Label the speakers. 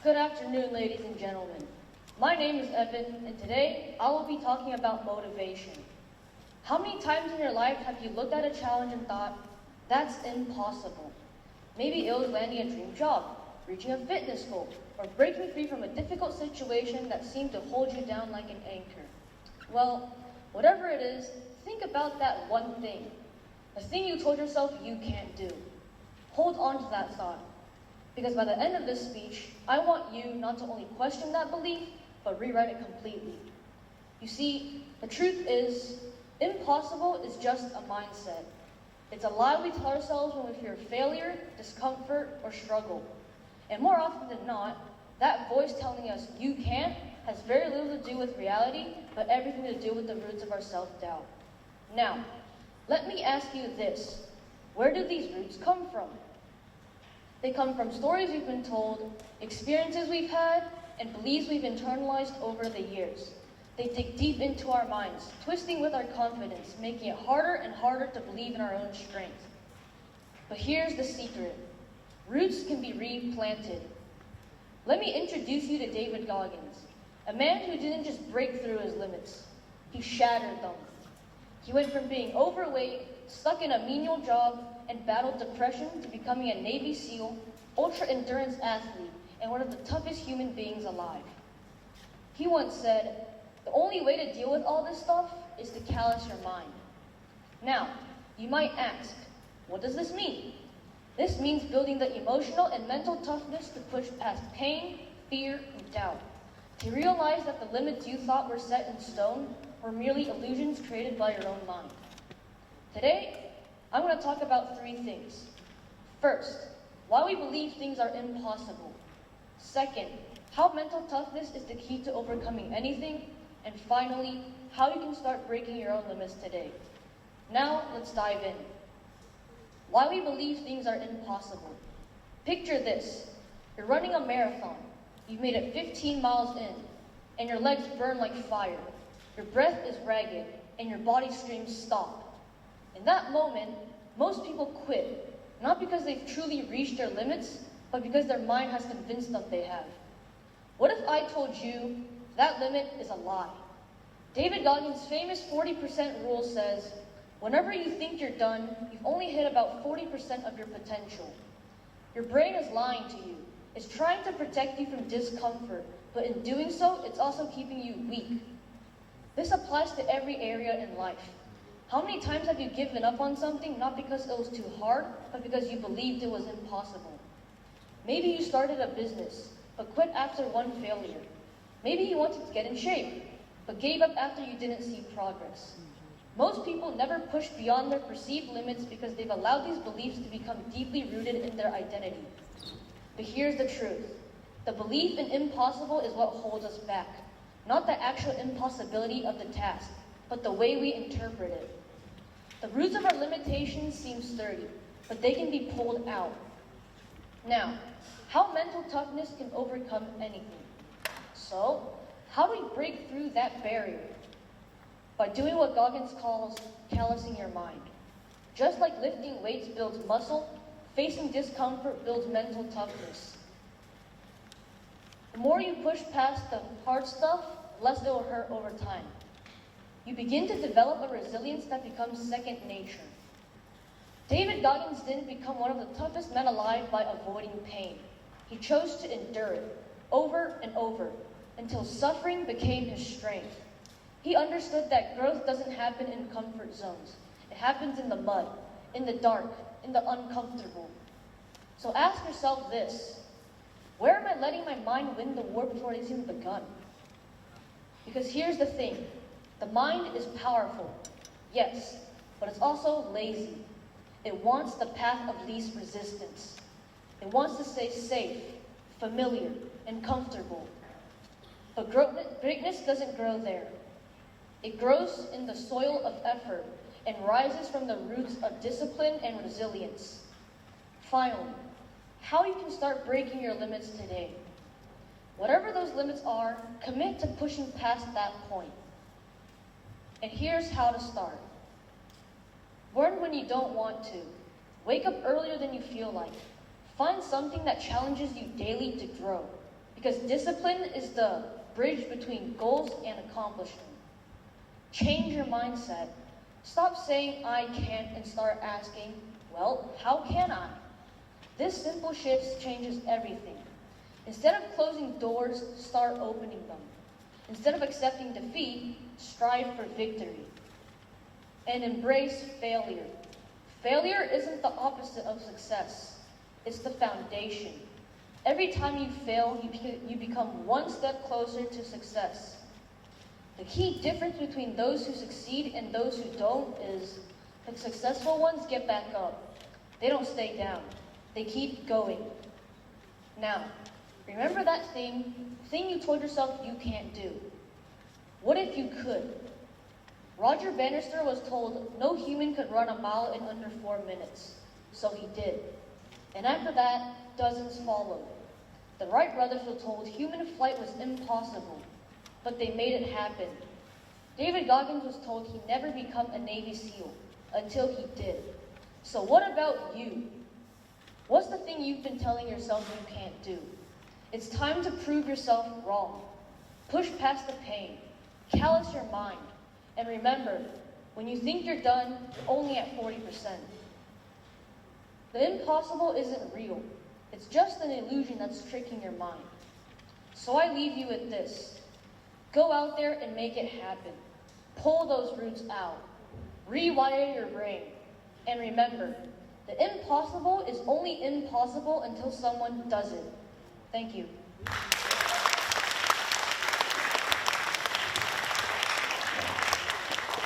Speaker 1: Good afternoon, ladies and gentlemen. My name is Evan, and today I will be talking about motivation. How many times in your life have you looked at a challenge and thought, that's impossible? Maybe it was landing a dream job, reaching a fitness goal, or breaking free from a difficult situation that seemed to hold you down like an anchor. Well, whatever it is, think about that one thing. The thing you told yourself you can't do. Hold on to that thought. Because by the end of this speech, I want you not to only question that belief, but rewrite it completely. You see, the truth is, impossible is just a mindset. It's a lie we tell ourselves when we fear failure, discomfort, or struggle. And more often than not, that voice telling us you can't has very little to do with reality, but everything to do with the roots of our self-doubt. Now, let me ask you this. Where do these roots come from? They come from stories we've been told, experiences we've had, and beliefs we've internalized over the years. They dig deep into our minds, twisting with our confidence, making it harder and harder to believe in our own strength. But here's the secret. Roots can be replanted. Let me introduce you to David Goggins, a man who didn't just break through his limits. He shattered them. He went from being overweight, stuck in a menial job, and battled depression to becoming a Navy SEAL, ultra-endurance athlete, and one of the toughest human beings alive. He once said, "The only way to deal with all this stuff is to callous your mind." Now, you might ask, what does this mean? This means building the emotional and mental toughness to push past pain, fear, and doubt. To realize that the limits you thought were set in stone were merely illusions created by your own mind. Today, I'm going to talk about three things. First, why we believe things are impossible. Second, how mental toughness is the key to overcoming anything. And finally, how you can start breaking your own limits today. Now, let's dive in. Why we believe things are impossible. Picture this. You're running a marathon. You've made it 15 miles in, and your legs burn like fire. Your breath is ragged, and your body screams stop. In that moment, most people quit, not because they've truly reached their limits, but because their mind has convinced them they have. What if I told you that limit is a lie? David Goggins' famous 40% rule says, whenever you think you're done, you've only hit about 40% of your potential. Your brain is lying to you. It's trying to protect you from discomfort, but in doing so, it's also keeping you weak. This applies to every area in life. How many times have you given up on something not because it was too hard, but because you believed it was impossible? Maybe you started a business, but quit after one failure. Maybe you wanted to get in shape, but gave up after you didn't see progress. Most people never push beyond their perceived limits because they've allowed these beliefs to become deeply rooted in their identity. But here's the truth. The belief in impossible is what holds us back, not the actual impossibility of the task, but the way we interpret it. The roots of our limitations seem sturdy, but they can be pulled out. Now, how mental toughness can overcome anything. So, how do we break through that barrier? By doing what Goggins calls callousing your mind. Just like lifting weights builds muscle, facing discomfort builds mental toughness. The more you push past the hard stuff, less it will hurt over time. You begin to develop a resilience that becomes second nature. David Goggins didn't become one of the toughest men alive by avoiding pain. He chose to endure it, over and over, until suffering became his strength. He understood that growth doesn't happen in comfort zones. It happens in the mud, in the dark, in the uncomfortable. So ask yourself this, where am I letting my mind win the war before it's even begun? Because here's the thing, the mind is powerful, yes, but it's also lazy. It wants the path of least resistance. It wants to stay safe, familiar, and comfortable. But greatness doesn't grow there. It grows in the soil of effort and rises from the roots of discipline and resilience. Finally, how you can start breaking your limits today. Whatever those limits are, commit to pushing past that point. And here's how to start. Run when you don't want to. Wake up earlier than you feel like. Find something that challenges you daily to grow. because discipline is the bridge between goals and accomplishment. Change your mindset. Stop saying I can't and start asking, well, how can I? This simple shift changes everything. Instead of closing doors, start opening them. Instead of accepting defeat, strive for victory. And embrace failure. Failure isn't the opposite of success. It's the foundation. Every time you fail, you become one step closer to success. The key difference between those who succeed and those who don't is the successful ones get back up. They don't stay down. They keep going. Now, remember that thing you told yourself you can't do. What if you could? Roger Bannister was told no human could run a mile in under 4 minutes, so he did. And after that, dozens followed. The Wright brothers were told human flight was impossible, but they made it happen. David Goggins was told he'd never become a Navy SEAL until he did. So what about you? What's the thing you've been telling yourself you can't do? It's time to prove yourself wrong. Push past the pain. Callous your mind. And remember, when you think you're done, you're only at 40%. The impossible isn't real. It's just an illusion that's tricking your mind. So I leave you with this. Go out there and make it happen. Pull those roots out. Rewire your brain. And remember, the impossible is only impossible until someone does it. Thank you.